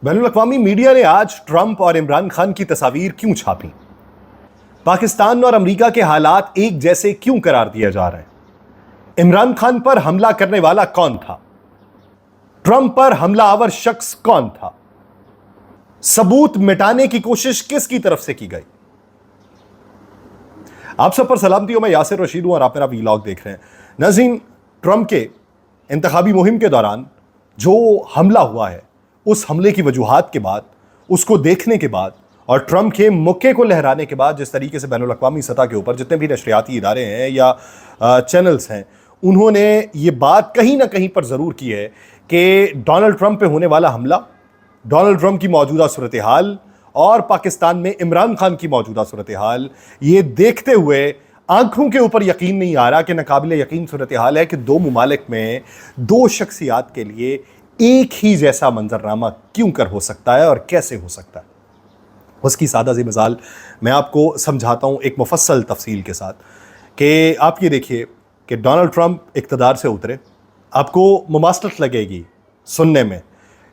बैनुल-अक़वामी media ने आज Trump और इमरान खान की तस्वीर क्यों छापी? पाकिस्तान और अमेरिका के हालात एक जैसे क्यों करार दिए जा रहे हैं? इमरान खान पर हमला करने वाला कौन था? ट्रंप पर हमलावर शख्स कौन था? सबूत मिटाने की कोशिश किसकी तरफ से की गई? आप सब पर सलामती हो, मैं यासिर रशीद हूं और आप मेरा वीलॉग देख रहे हैं। नाज़रीन, ट्रंप के इंतखाबी मुहिम के दौरान जो हमला हुआ है, उस हमले की वजूहात के बाद, उसको देखने के बाद और ट्रंप के मुक्के को लहराने के बाद जिस तरीके से बैनुल-अक़वामी सतह के ऊपर जितने भी नशरियाती इदारे हैं या चैनल्स हैं, उन्होंने ये बात कहीं ना कहीं पर ज़रूर की है कि डोनाल्ड ट्रंप पे होने वाला हमला, डोनाल्ड ट्रंप की मौजूदा सूरत हाल और पाकिस्तान में इमरान खान की मौजूदा सूरत हाल, ये देखते हुए आंखों के ऊपर यकीन नहीं आ रहा कि नाकाबिले यकीन सूरत हाल है कि दो मुमालिक में दो शख्सियात के लिए एक ही जैसा मंजरनामा क्यों कर हो सकता है और कैसे हो सकता है। उसकी सादा सी मिसाल मैं आपको समझाता हूं एक मुफस्सल तफसील के साथ कि आप ये देखिए कि डोनाल्ड ट्रंप इक़्तिदार से उतरे, आपको मुमासलत लगेगी सुनने में।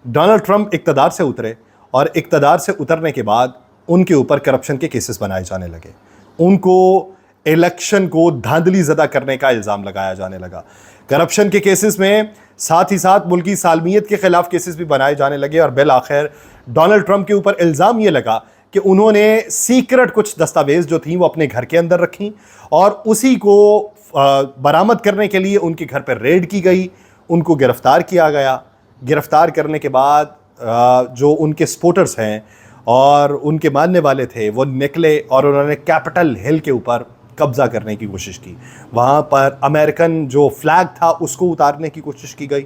डोनाल्ड ट्रंप इक़्तिदार से उतरे और इक़्तिदार से उतरने के बाद उनके ऊपर करप्शन के केसेस बनाए जाने लगे, उनको इलेक्शन को धांधली ज़दा करने का इल्ज़ाम लगाया जाने लगा। करप्शन के केसेस में साथ ही साथ मुल्की सालमियत के खिलाफ केसेस भी बनाए जाने लगे और बिल आखिर डोनाल्ड ट्रंप के ऊपर इल्ज़ाम ये लगा कि उन्होंने सीक्रेट कुछ दस्तावेज जो थी वो अपने घर के अंदर रखी और उसी को बरामद करने के लिए उनके घर पर रेड की गई, उनको गिरफ्तार किया गया। गिरफ्तार करने के बाद जो उनके सपोर्टर्स हैं और उनके मानने वाले थे वो निकले और उन्होंने कैपिटल हिल के ऊपर कब्जा करने की कोशिश की। वहाँ पर अमेरिकन जो फ्लैग था उसको उतारने की कोशिश की गई।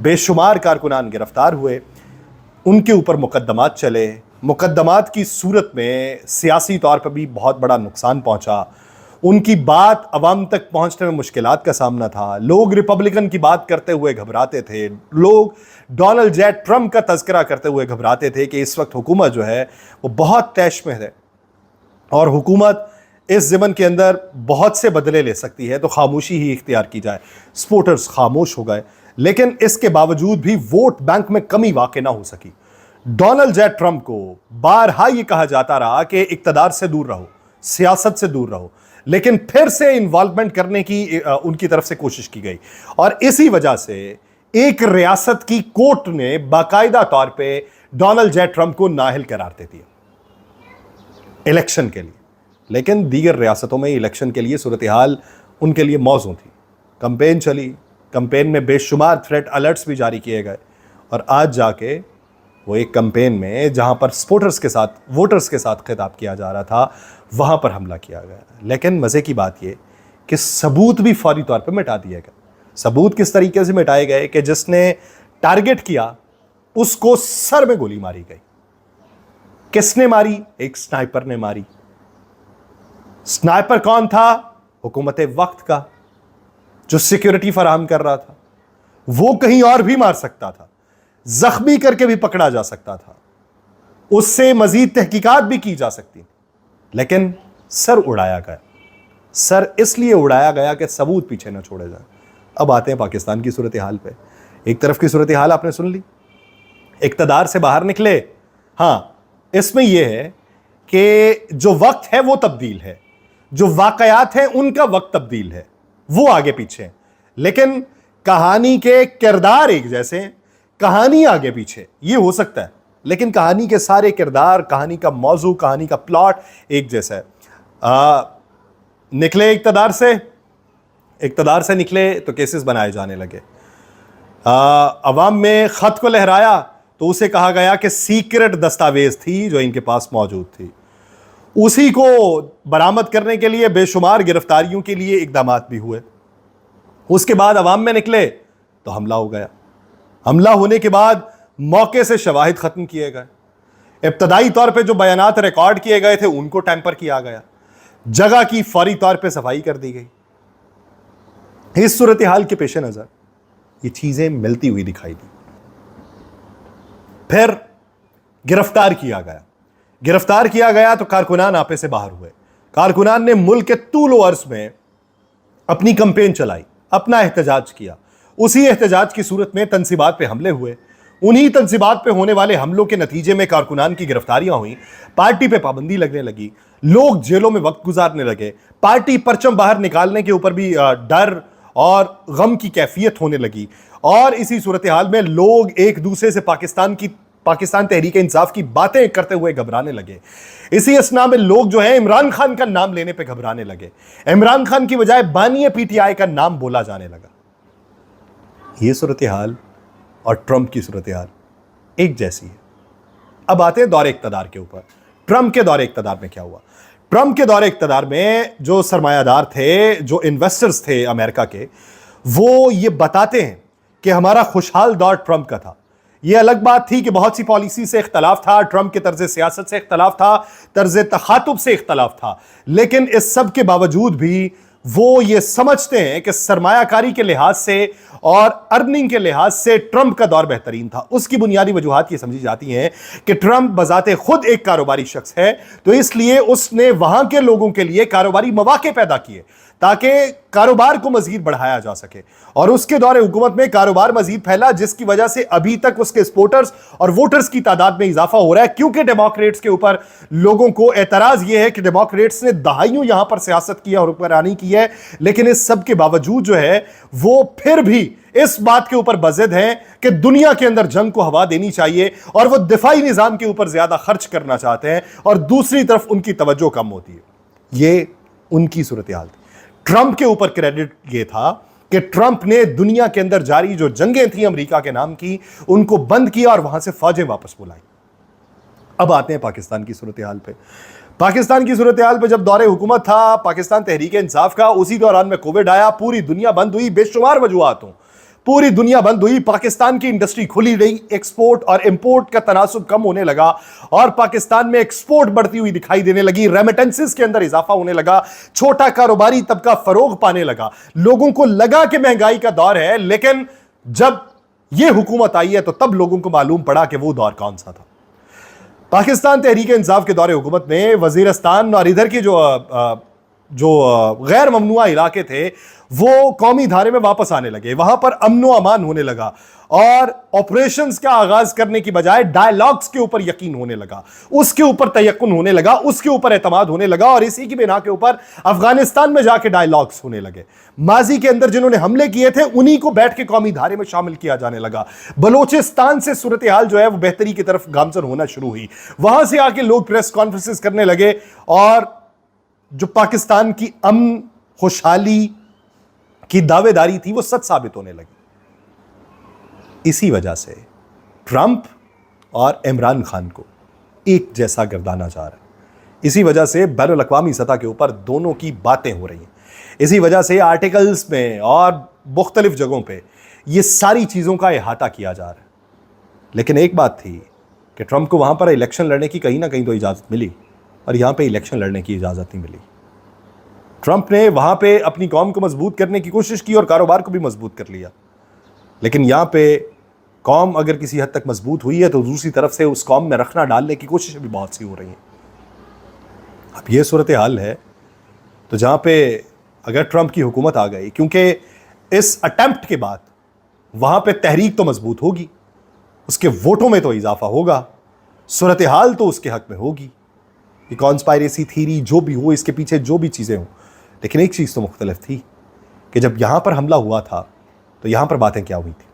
बेशुमार कारकुनान गिरफ्तार हुए, उनके ऊपर मुकदमात चले। मुकदमात की सूरत में सियासी तौर पर भी बहुत बड़ा नुकसान पहुँचा। उनकी बात अवाम तक पहुँचने में मुश्किलात का सामना था। लोग रिपब्लिकन की बात करते हुए घबराते थे, लोग डोनाल्ड जे ट्रंप का तज़किरा करते हुए घबराते थे कि इस वक्त हुकूमत जो है वो बहुत तैश में है और हुकूमत इस ज़मन के अंदर बहुत से बदले ले सकती है, तो खामोशी ही इख्तियार की जाए। सपोर्टर्स खामोश हो गए, लेकिन इसके बावजूद भी वोट बैंक में कमी वाक़ई ना हो सकी। डोनाल्ड जे ट्रंप को बारहा ये कहा जाता रहा कि इक़्तिदार से दूर रहो, सियासत से दूर रहो, लेकिन फिर से इन्वॉल्वमेंट करने की उनकी तरफ से कोशिश की गई और इसी वजह से एक रियासत की कोर्ट ने बाकायदा तौर पर डोनाल्ड जे ट्रंप को नाअहल करार दे दिया इलेक्शन के लिए। लेकिन दीगर रियासतों में इलेक्शन के लिए सूरत हाल उनके लिए मौजूद थी। कंपेन चली, कंपेन में बेशुमार थ्रेट अलर्ट्स भी जारी किए गए और आज जाके वो एक कंपेन में जहां पर सपोर्टर्स के साथ, वोटर्स के साथ खिताब किया जा रहा था, वहां पर हमला किया गया। लेकिन मज़े की बात ये कि सबूत भी फौरी तौर पर मिटा दिए गए। सबूत किस तरीके से मिटाए गए कि जिसने टारगेट किया उसको सर में गोली मारी गई। किसने मारी? एक स्नाइपर ने मारी। स्नाइपर कौन था? हुकूमत वक्त का जो सिक्योरिटी फराहम कर रहा था। वो कहीं और भी मार सकता था, जख्मी करके भी पकड़ा जा सकता था, उससे मजीद तहकीकात भी की जा सकती थी, लेकिन सर उड़ाया गया। सर इसलिए उड़ाया गया कि सबूत पीछे न छोड़े जाए। अब आते हैं पाकिस्तान की सूरत हाल पे। एक तरफ की सूरत हाल आपने सुन ली, इक़्तिदार से बाहर निकले। हाँ, इसमें यह है कि जो वक्त है वो तब्दील है, जो वाकयात हैं उनका वक्त तब्दील है, वो आगे पीछे हैं, लेकिन कहानी के किरदार एक जैसे हैं। कहानी आगे पीछे ये हो सकता है, लेकिन कहानी के सारे किरदार, कहानी का मौजू, कहानी का प्लॉट एक जैसा है। निकले इक़्तिदार से निकले तो केसेस बनाए जाने लगे। अवाम में ख़त को लहराया तो उसे कहा गया कि सीक्रेट दस्तावेज थी जो इनके पास मौजूद थी। उसी को बरामद करने के लिए बेशुमार गिरफ्तारियों के लिए इक़दामात भी हुए। उसके बाद अवाम में निकले तो हमला हो गया। हमला होने के बाद मौके से शवाहिद ख़त्म किए गए। इब्तदाई तौर पे जो बयानात रिकॉर्ड किए गए थे उनको टैंपर किया गया। जगह की फौरी तौर पे सफाई कर दी गई। इस सूरत हाल के पेश नज़र ये चीज़ें मिलती हुई दिखाई दी। फिर गिरफ्तार किया गया तो कारकुनान आपे से बाहर हुए। कारकुनान ने मुल्क के तूल व अर्ज में अपनी कंपेन चलाई, अपना एहतजाज किया। उसी एहतजाज की सूरत में तनसीबात पे हमले हुए, उन्हीं तंजीबात पे होने वाले हमलों के नतीजे में कारकुनान की गिरफ्तारियां हुई, पार्टी पे पाबंदी लगने लगी, लोग जेलों में वक्त गुजारने लगे, पार्टी परचम बाहर निकालने के ऊपर भी डर और गम की कैफियत होने लगी। और इसी सूरत हाल में लोग एक दूसरे से पाकिस्तान तहरीक इंसाफ की बातें करते हुए घबराने लगे। इसी असना में लोग जो है इमरान खान का नाम लेने पे घबराने लगे। इमरान खान की बजाय बानी पीटीआई का नाम बोला जाने लगा। यह सूरत हाल और ट्रंप की सूरत हाल एक जैसी है। अब आते हैं दौरे इक़्तिदार के ऊपर। ट्रंप के दौरे इक़्तिदार में क्या हुआ? ट्रंप के दौरे इक़्तिदार में जो सरमायादार थे, जो इन्वेस्टर्स थे अमेरिका के, वो ये बताते हैं कि हमारा खुशहाल दौर ट्रंप का था। यह अलग बात थी कि बहुत सी पॉलिसी से इख्तलाफ था, ट्रंप के तर्ज सियासत से इख्तलाफ था, तर्ज तखातुब से इख्तलाफ था, लेकिन इस सब के बावजूद भी वो ये समझते हैं कि सरमायाकारी के लिहाज से और अर्निंग के लिहाज से ट्रंप का दौर बेहतरीन था। उसकी बुनियादी वजूहात ये समझी जाती हैं कि ट्रंप बजाते खुद एक कारोबारी शख्स है, तो इसलिए उसने वहां के लोगों के लिए कारोबारी मौके पैदा किए ताकि कारोबार को मजीद बढ़ाया जा सके। और उसके दौरे हुकूमत में कारोबार मजीद फैला, जिसकी वजह से अभी तक उसके सपोर्टर्स और वोटर्स की तादाद में इजाफा हो रहा है, क्योंकि डेमोक्रेट्स के ऊपर लोगों को एतराज यह है कि डेमोक्रेट्स ने दहाइयों यहां पर सियासत की और हुक्मरानी की है, लेकिन इस सब के बावजूद जो है वो फिर भी इस बात के ऊपर बज़िद हैं कि दुनिया के अंदर जंग को हवा देनी चाहिए, और वो दिफाई निजाम के ऊपर ज्यादा खर्च करना चाहते हैं, और दूसरी तरफ उनकी तवज्जो कम होती है। ये उनकी सूरत हाल थी। ट्रंप के ऊपर क्रेडिट ये था कि ट्रंप ने दुनिया के अंदर जारी जो जंगें थी अमेरिका के नाम की, उनको बंद किया और वहां से फौजें वापस बुलाई। अब आते हैं पाकिस्तान की सूरत हाल पे। पाकिस्तान की सूरत हाल पे जब दौरे हुकूमत था पाकिस्तान तहरीक इंसाफ का, उसी दौरान में कोविड आया, पूरी दुनिया बंद हुई, बेशुमार वजूहातों पूरी दुनिया बंद हुई। पाकिस्तान की इंडस्ट्री खुली रही, एक्सपोर्ट और इंपोर्ट का तनासुब कम होने लगा, और पाकिस्तान में एक्सपोर्ट बढ़ती हुई दिखाई देने लगी, रेमिटेंसेस के अंदर इजाफा होने लगा, छोटा कारोबारी तबका फरोग पाने लगा। लोगों को लगा कि महंगाई का दौर है, लेकिन जब यह हुकूमत आई है तो तब लोगों को मालूम पड़ा कि वो दौर कौन सा था। पाकिस्तान तहरीक इंसाफ के दौरे हुकूमत में वजीरस्तान और इधर की जो गैर ममनुआ इलाके थे वो कौमी धारे में वापस आने लगे, वहां पर अमनो अमान होने लगा, और ऑपरेशंस का आगाज करने की बजाय डायलॉग्स के ऊपर यकीन होने लगा, उसके ऊपर तयक्कुन होने लगा, उसके ऊपर एतमाद होने लगा, और इसी की बिना के ऊपर अफगानिस्तान में जाके डायलॉग्स होने लगे। माजी के अंदर जिन्होंने हमले किए थे उन्हीं को बैठ के कौमी धारे में शामिल किया जाने लगा। बलोचिस्तान से सूरत हाल जो है वो बेहतरी की तरफ गामजन होना शुरू हुई, वहां से आके लोग प्रेस कॉन्फ्रेंसेस करने लगे, और जो पाकिस्तान की अमन खुशहाली की दावेदारी थी वो सच साबित होने लगी। इसी वजह से ट्रंप और इमरान खान को एक जैसा गर्दाना जा रहा है। इसी वजह से बैनुल अक़वामी सतह के ऊपर दोनों की बातें हो रही हैं। इसी वजह से आर्टिकल्स में और मुख्तलिफ जगहों पे ये सारी चीज़ों का अहाता किया जा रहा है। लेकिन एक बात थी कि ट्रंप को वहाँ पर इलेक्शन लड़ने की कहीं ना कहीं तो इजाज़त मिली, और यहाँ पे इलेक्शन लड़ने की इजाज़त नहीं मिली। ट्रंप ने वहाँ पे अपनी कौम को मजबूत करने की कोशिश की और कारोबार को भी मजबूत कर लिया, लेकिन यहाँ पे कौम अगर किसी हद तक मजबूत हुई है तो दूसरी तरफ से उस कौम में रखना डालने की कोशिश भी बहुत सी हो रही हैं। अब ये सूरत हाल है तो जहाँ पे अगर ट्रंप की हुकूमत आ गई, क्योंकि इस अटेम्प्ट के बाद वहाँ पे तहरीक तो मजबूत होगी, उसके वोटों में तो इजाफा होगा, सूरत हाल तो उसके हक में होगी। ये कॉन्स्पायरेसी थीरी जो भी हो, इसके पीछे जो भी चीज़ें हों, लेकिन एक चीज़ तो मुख्तलिफ थी कि जब यहाँ पर हमला हुआ था तो यहाँ पर बातें क्या हुई थी।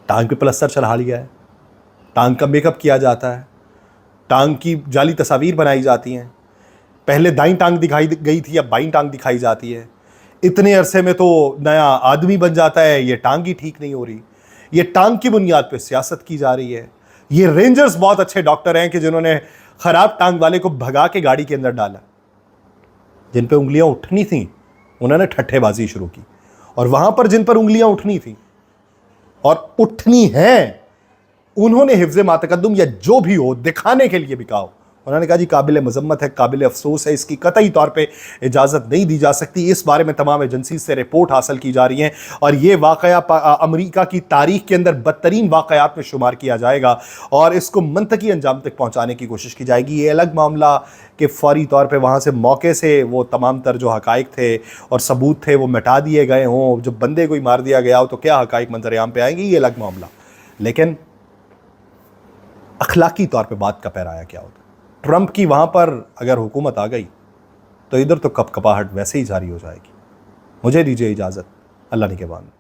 टांग पे प्लस्तर चढ़ा लिया है, टांग का मेकअप किया जाता है, टांग की जाली तस्वीर बनाई जाती हैं, पहले दाईं टांग दिखाई गई थी, अब बाईं टांग दिखाई जाती है। इतने अरसे में तो नया आदमी बन जाता है, ये टांग ही ठीक नहीं हो रही, ये टांग की बुनियाद पे सियासत की जा रही है। ये रेंजर्स बहुत अच्छे डॉक्टर हैं कि जिन्होंने खराब टांग वाले को भगा के गाड़ी के अंदर डाला, जिन पे उंगलियां उठनी थी उन्होंने ठट्ठेबाजी शुरू की, और वहां पर जिन पर उंगलियां उठनी थी और उठनी हैं उन्होंने हिफ्ज़े मातकद्दुम या जो भी हो दिखाने के लिए भी कहा। उन्होंने कहा जी काबिल मजम्मत है, काबिल अफसोस है, इसकी कतई तौर पे इजाज़त नहीं दी जा सकती। इस बारे में तमाम एजेंसी से रिपोर्ट हासिल की जा रही हैं, और ये वाक़या अमेरिका की तारीख के अंदर बदतरीन वाक़यात में शुमार किया जाएगा, और इसको मंतकी अंजाम तक पहुँचाने की कोशिश की जाएगी। ये अलग मामला कि फ़ौरी तौर पर वहाँ से मौके से वो तमाम तर जो हक़ाइक़ थे और सबूत थे वो मिटा दिए गए हों, जब बंदे कोई मार दिया गया हो तो क्या हक़ाइक़ मंजर आम पे आएंगे, ये अलग मामला। लेकिन अखलाकी तौर पे बात का पैराया क्या होता। ट्रंप की वहाँ पर अगर हुकूमत आ गई तो इधर तो कपकपाहट वैसे ही जारी हो जाएगी। मुझे दीजिए इजाज़त, अल्लाह निगहबान।